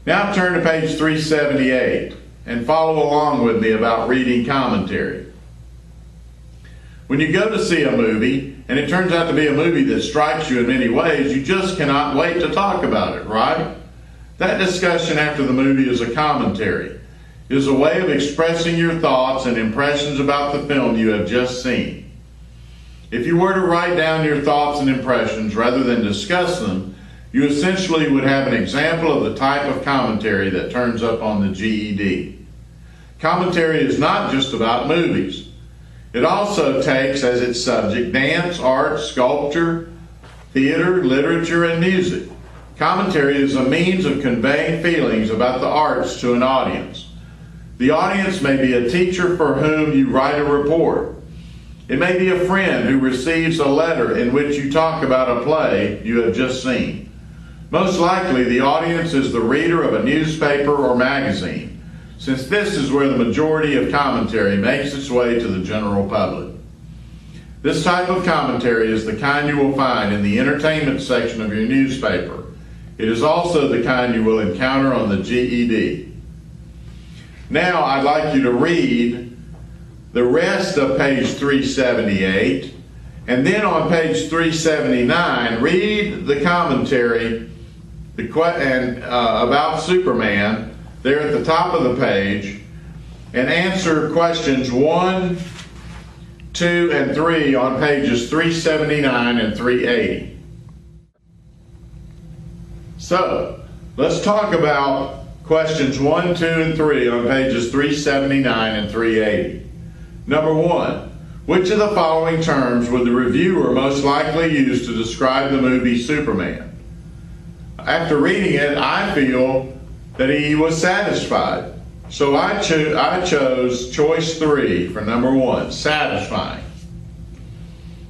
Now turn to page 378 and follow along with me about reading commentary. When you go to see a movie, and it turns out to be a movie that strikes you in many ways, you just cannot wait to talk about it, right? That discussion after the movie is a commentary. It is a way of expressing your thoughts and impressions about the film you have just seen. If you were to write down your thoughts and impressions rather than discuss them, you essentially would have an example of the type of commentary that turns up on the GED. Commentary is not just about movies. It also takes as its subject dance, art, sculpture, theater, literature, and music. Commentary is a means of conveying feelings about the arts to an audience. The audience may be a teacher for whom you write a report. It may be a friend who receives a letter in which you talk about a play you have just seen. Most likely, the audience is the reader of a newspaper or magazine, since this is where the majority of commentary makes its way to the general public. This type of commentary is the kind you will find in the entertainment section of your newspaper. It is also the kind you will encounter on the GED. Now I'd like you to read the rest of page 378, and then on page 379, read the commentary about Superman there at the top of the page, and answer questions 1, 2, and 3 on pages 379 and 380. So, let's talk about questions 1, 2, and 3 on pages 379 and 380. Number 1, which of the following terms would the reviewer most likely use to describe the movie Superman? After reading it, I feel that he was satisfied. So I chose choice 3 for number 1, satisfying.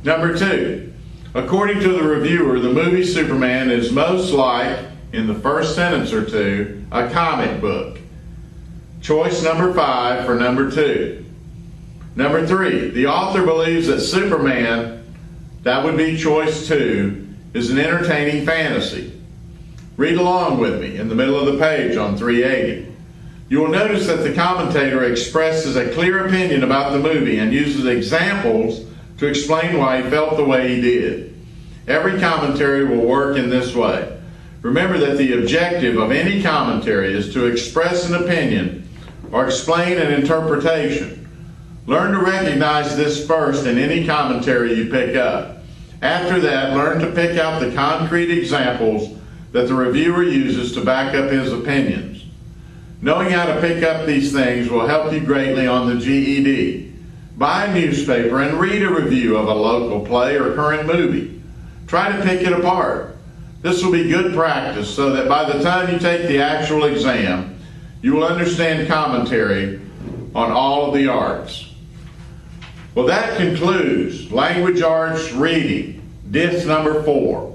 Number 2, according to the reviewer, the movie Superman is most like, in the first sentence or two, a comic book. Choice number 5 for number 2. Number 3, the author believes that Superman, that would be choice 2, is an entertaining fantasy. Read along with me in the middle of the page on 380. You will notice that the commentator expresses a clear opinion about the movie and uses examples to explain why he felt the way he did. Every commentary will work in this way. Remember that the objective of any commentary is to express an opinion or explain an interpretation. Learn to recognize this first in any commentary you pick up. After that, learn to pick out the concrete examples that the reviewer uses to back up his opinions. Knowing how to pick up these things will help you greatly on the GED. Buy a newspaper and read a review of a local play or current movie. Try to pick it apart. This will be good practice so that by the time you take the actual exam, you will understand commentary on all of the arts. Well, that concludes Language Arts Reading, disc number 4.